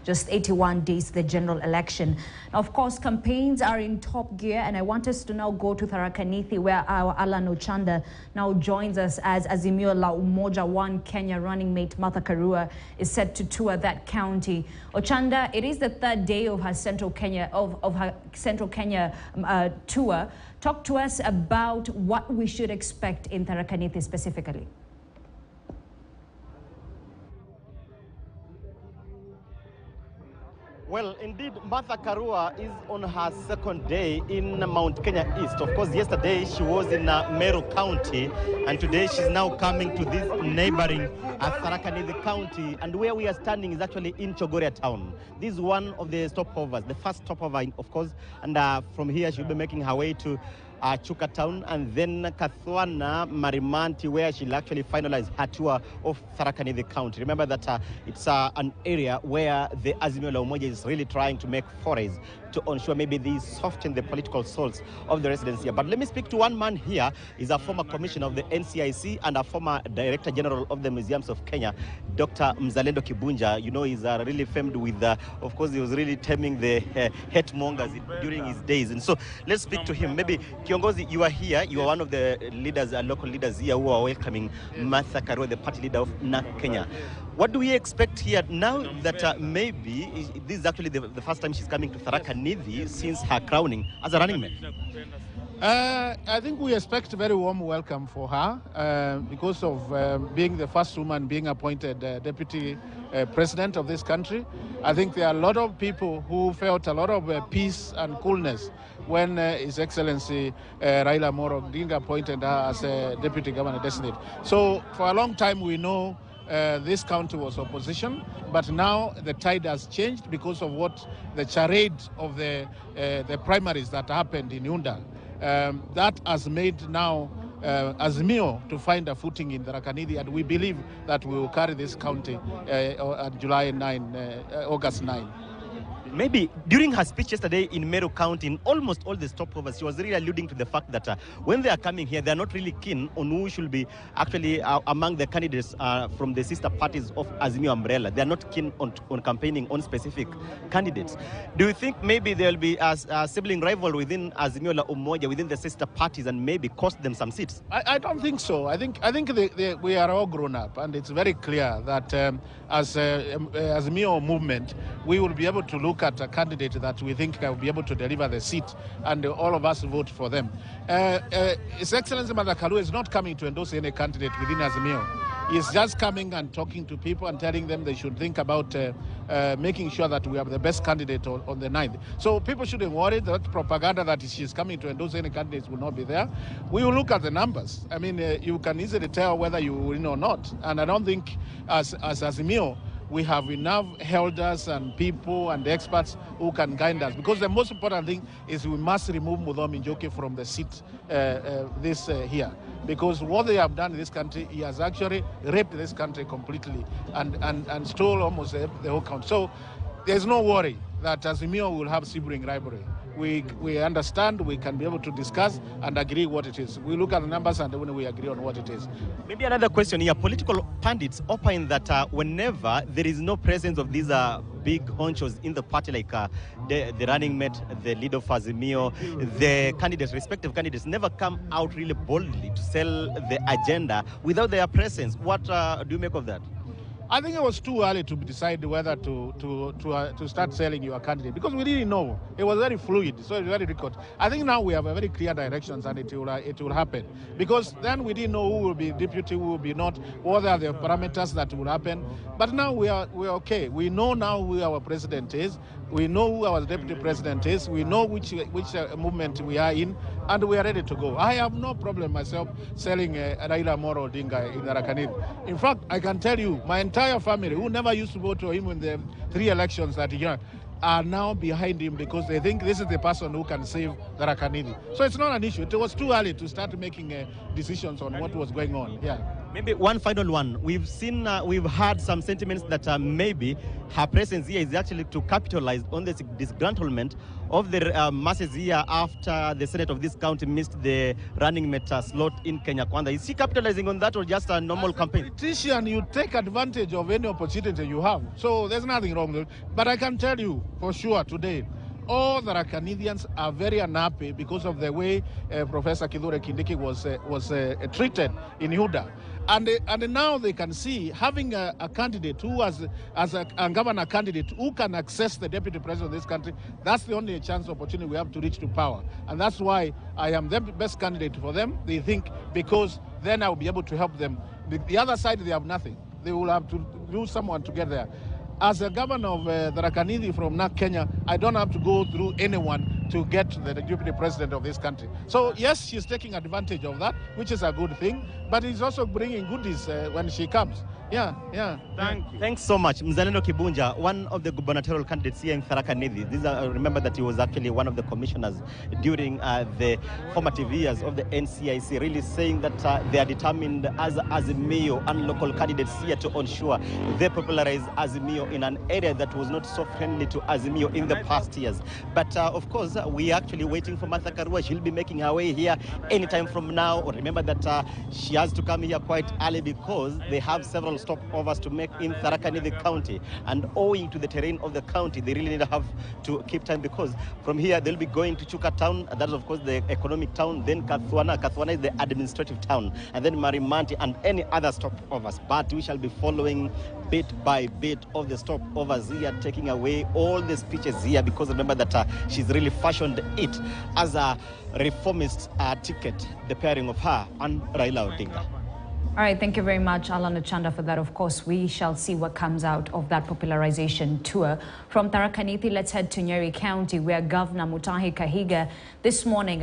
Just 81 days to the general election. Now, of course, campaigns are in top gear, and I want us to now go to Tharaka Nithi, where our Alan Ochanda now joins us as Azimio la Umoja One Kenya running mate Martha Karua is set to tour that county. Ochanda, it is the third day of her Central Kenya tour. Talk to us about what we should expect in Tharaka Nithi specifically. Well, indeed, Martha Karua is on her second day in Mount Kenya East. Of course, yesterday she was in Meru County, and today she's now coming to this neighboring Tharaka Nithi County. And where we are standing is actually in Chogoria town. This is one of the stopovers, the first stopover, of course. And from here, she'll be making her way to Chuka town and then Kathwana Marimanti, where she'll actually finalize her tour of Tharaka Nithi County. Remember that it's an area where the Azimio la Umoja is really trying to make forays to ensure maybe they soften the political souls of the residents here. But let me speak to one man here. He's a former commissioner of the NCIC and a former director general of the Museums of Kenya, Dr. Mzalendo Kibunja. You know, he's really famed with, of course, he was really taming the hate mongers during his days. And so let's speak to him. Maybe Kiongozi, you are here. You are one of the leaders, local leaders here who are welcoming Martha Karua, the party leader of NAK Kenya. What do we expect here now that maybe this is actually the first time she's coming to Tharaka Nithi since her crowning as a running mate? I think we expect a very warm welcome for her because of being the first woman being appointed deputy president of this country. I think there are a lot of people who felt a lot of peace and coolness when His Excellency Raila Amolo Odinga appointed her as a deputy governor designate. So for a long time we know this county was opposition, but now the tide has changed because of what the charade of the primaries that happened in Unda. That has made now Azimio to find a footing in Tharaka Nithi, and we believe that we will carry this county on August 9. Maybe during her speech yesterday in Meru County, in almost all the stopovers, she was really alluding to the fact that when they are coming here, they are not really keen on who should be actually among the candidates from the sister parties of Azimio umbrella. They are not keen on campaigning on specific candidates. Do you think maybe there will be a sibling rival within Azimio la Umoja, within the sister parties, and maybe cost them some seats? I don't think so. I think we are all grown up, and it's very clear that as Azimio movement, we will be able to look at a candidate that we think will be able to deliver the seat, and all of us vote for them. His Excellency Martha Karua is not coming to endorse any candidate within Azimio. He's just coming and talking to people and telling them they should think about making sure that we have the best candidate on the 9th. So people shouldn't worry that propaganda that she's coming to endorse any candidates will not be there. We will look at the numbers. I mean, you can easily tell whether you win or not. And I don't think as Azimio, we have enough elders and people and experts who can guide us. Because the most important thing is we must remove Muthomi Njoki from the seat here. Because what they have done in this country, he has actually raped this country completely and stole almost the whole country. So there's no worry that Azimio will have sibling rivalry. We understand, we can be able to discuss and agree what it is. We look at the numbers and when we agree on what it is. Maybe another question here. Political pundits opine that whenever there is no presence of these big honchos in the party, like the running mate, the leader of Azimio, the candidates, respective candidates, never come out really boldly to sell the agenda without their presence. What do you make of that? I think it was too early to decide whether to start selling your candidate because we didn't know. It was very fluid, so it's very difficult. I think now we have a very clear directions and it will happen because then we didn't know who will be deputy, who will be not, what are the parameters that will happen. But now we are okay. We know now who our president is. We know who our deputy president is. We know which movement we are in, and we are ready to go. I have no problem myself selling Raila Amolo Odinga in Tharaka Nithi. In fact, I can tell you, my entire family, who never used to vote for him in the 3 elections that he had, are now behind him because they think this is the person who can save Tharaka Nithi. So it's not an issue. It was too early to start making decisions on what was going on. Yeah. Maybe one final one. We've heard some sentiments that maybe her presence here is actually to capitalize on the disgruntlement of the masses here after the Senate of this county missed the running mate slot in Kenya Kwanza. Is she capitalizing on that or just a normal campaign? As a politician, you take advantage of any opportunity you have. So there's nothing wrong with it. But I can tell you for sure today, all the Tharaka Nithians are very unhappy because of the way Professor Kithure Kindiki was treated in Huda. And now they can see having a candidate who as a governor candidate who can access the deputy president of this country, that's the only chance opportunity we have to reach to power. And that's why I am the best candidate for them, they think, because then I will be able to help them. The other side, they have nothing. They will have to lose someone to get there. As a governor of Tharaka Nithi from NARC Kenya, I don't have to go through anyone to get the deputy president of this country. So yes, she's taking advantage of that, which is a good thing, but it's also bringing goodies when she comes. Yeah. Thanks so much. Mzalendo Kibunja, one of the gubernatorial candidates here in Tharaka Nithi. I remember that he was actually one of the commissioners during the formative years of the NCIC, really saying that they are determined as Azimio and local candidates here to ensure they popularize Azimio in an area that was not so friendly to Azimio in the past years. But of course, we are actually waiting for Martha Karua. She'll be making her way here anytime from now. Remember that she has to come here quite early because they have several stopovers to make in Tharaka Nithi County, and owing to the terrain of the county, they really need to have to keep time because from here they'll be going to Chuka town, that is of course the economic town, then Kathwana is the administrative town, and then Marimanti and any other stopovers. But we shall be following bit by bit of the stopovers here, taking away all the speeches here, because remember that she's really fashioned it as a reformist ticket, the pairing of her and Raila Odinga. All right, thank you very much, Alan Ochanda, for that. Of course, we shall see what comes out of that popularization tour. From Tharaka Nithi, let's head to Nyeri County, where Governor Mutahi Kahiga this morning